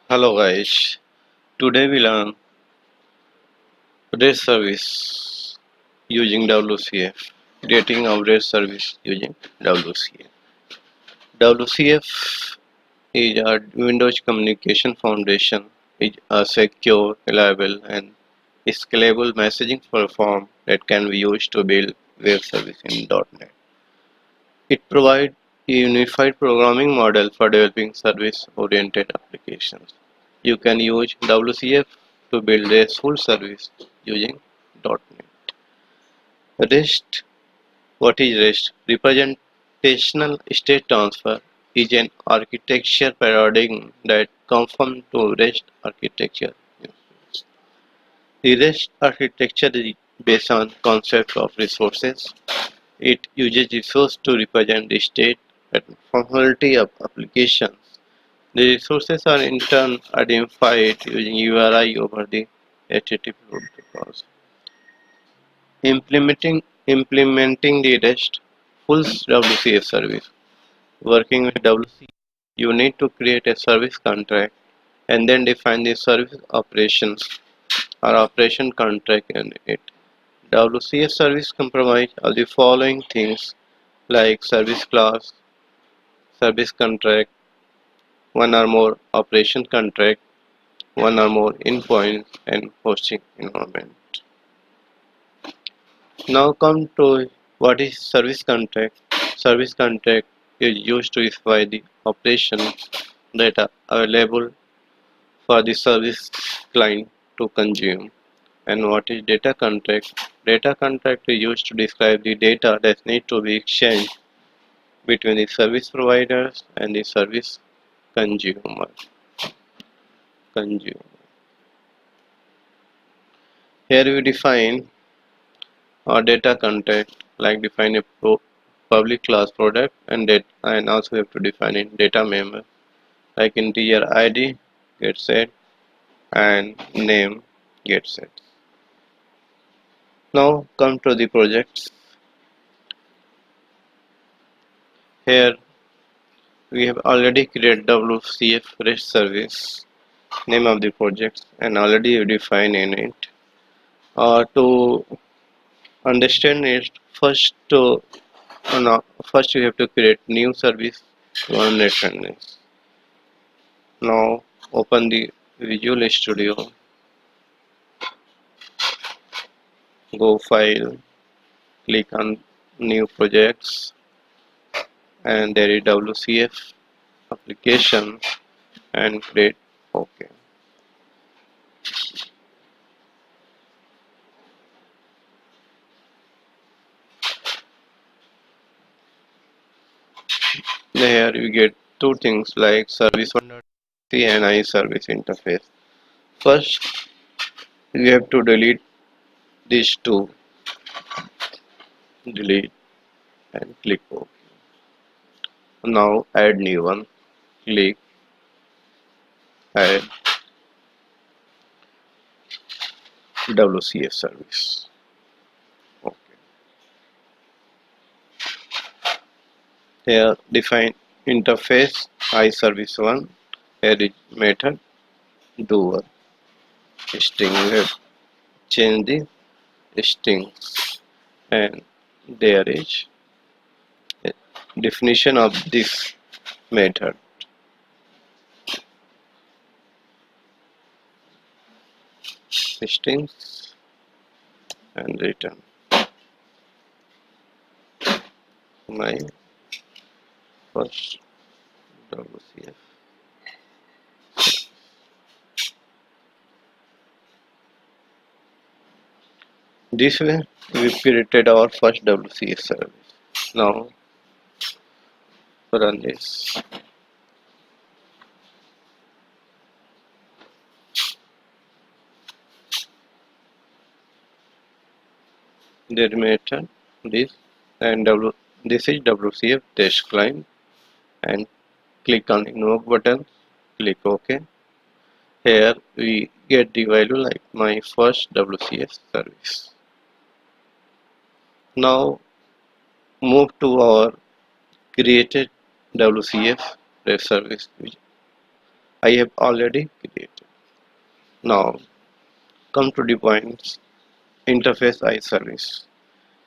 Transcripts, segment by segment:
Hello guys, today we learn REST service using WCF, creating a REST service using WCF. WCF is a Windows Communication Foundation, is a secure, reliable and scalable messaging platform that can be used to build web service in .NET. It provides a unified programming model for developing service-oriented applications. You can use WCF to build a full service using .NET. REST. What is REST? Representational State Transfer is an architecture paradigm that conforms to REST architecture. The REST architecture is based on concept of resources. It uses resources to represent the state and functionality of applications. The resources are in turn identified using URI over the HTTP protocols. Implementing the REST full WCF service. Working with WCF, you need to create a service contract and then define the service operations or operation contract in it. WCF service compromise all the following things like service class, service contract, one or more operation contract, one or more endpoints, and hosting environment. Now come to what is service contract. Service contract is used to specify the operations that are available for the service client to consume. And what is data contract? Data contract is used to describe the data that need to be exchanged between the service providers and the service consumer. Here we define our data contract, like define a public class product and also we have to define a data member like integer id get set and name get set. Now come to the projects. Here we have already created WCF REST service, name of the project, and already defined in it. To understand it, first you have to create new service on NetFitness. Now open the Visual Studio, go file, click on new projects, and there is WCF application and create OK. Here you get two things like service 1.c and iService interface. First you have to delete these two, delete and click OK. Now add new one, click add WCF service. Okay. Here define interface iService1. Here is method doer string. We have change the strings and there is a definition of this method. Strings and return my first WCF. This way we created our first WCF service. Now run this. There method this and this is WCF test client and click on invoke button, click OK. Here we get the value like my first WCF service. Now move to our created WCF REST service. I have already created. Now come to the points interface iService.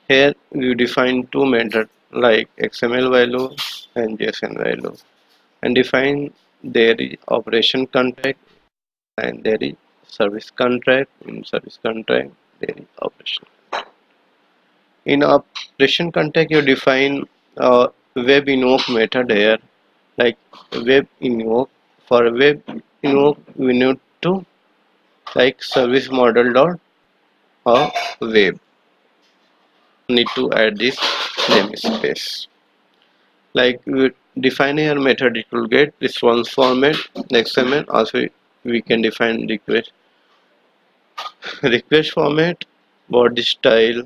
Here we define two methods like XML value and JSON value, and define there is operation contract and there is service contract. In service contract there is operation. In operation contract you define web invoke method here, like web invoke. For web invoke we need to like service model dot web, need to add this namespace. Like we define here method, it will get response format XML. Also we can define request format, body style,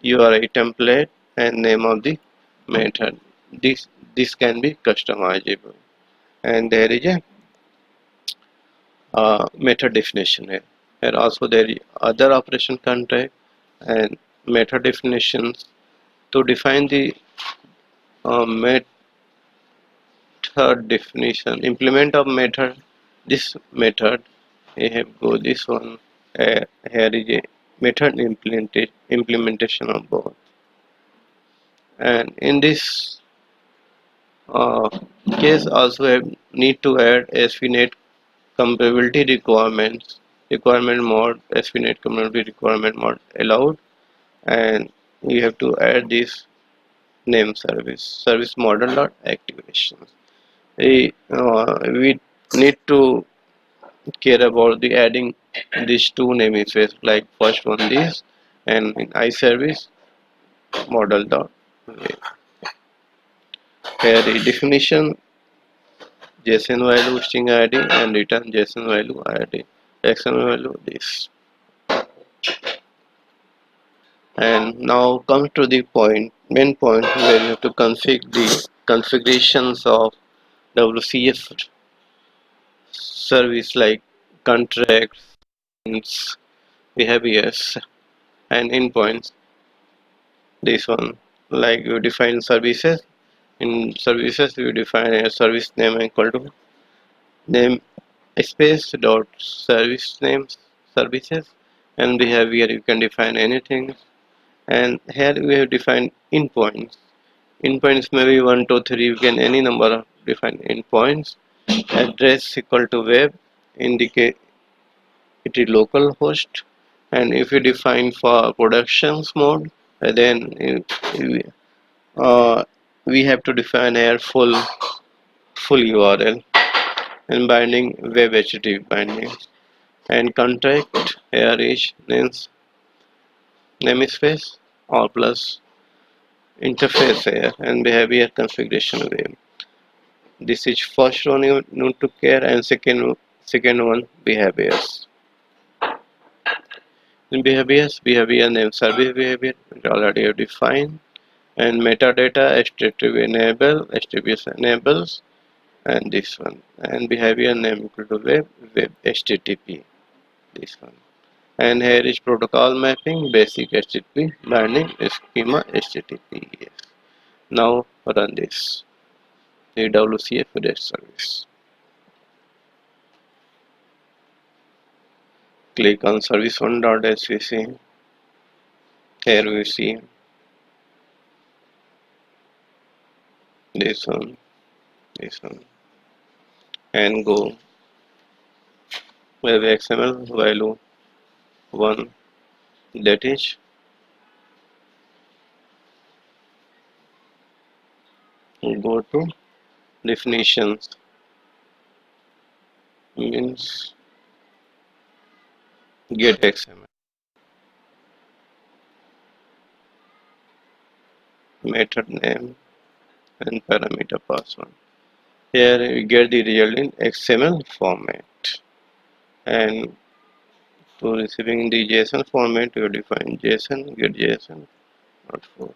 URI template, and name of the method. This can be customizable. And there is a method definition here. Here also there is other operation contract and method definitions. To define the method definition, implement of method, this method we have go this one. Here is a method implementation of both. And in this uh, case also have need to add SVNet compatibility requirement mode, SVNet compatibility requirement mode allowed, and you have to add this name service model dot activation. We need to care about the adding these two namespace, like first one this and in iService model dot web. Here the definition JSON value string ID and return JSON value ID, XML value this. And now come to the main point where you have to configure the configurations of WCF service, like contracts, behaviors, and endpoints. This one, like you define services. In services you define a service name equal to name space dot service names services, and behavior you can define anything. And here we have defined endpoints. Endpoints may be 1 2 3, you can any number of defined endpoints. Address equal to web, indicate it is local host. And if you define for productions mode, then uh, we have to define here full URL, and binding web HTTP binding. And contract here is namespace or plus interface here, and behavior configuration web. This is first one you need to care, and second one behaviors. In behavior name service behavior we already have defined, and metadata HTTP enables, and this one, and behavior name equal to web HTTP, this one. And here is protocol mapping, basic HTTP, binding schema HTTP. Yes. Now run this WCF REST service. Click on service1.svc. Here we see this one, and go web XML value 1, that is go to definitions, means get XML, method name, and parameter password. Here we get the result in XML format, and to receiving the JSON format you define JSON, get JSON, not for.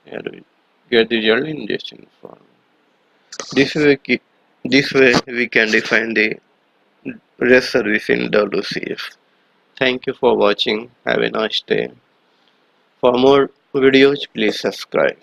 Here we get the result in JSON format. This way we can define the REST service in WCF. Thank you for watching. Have a nice day. For more videos, please subscribe.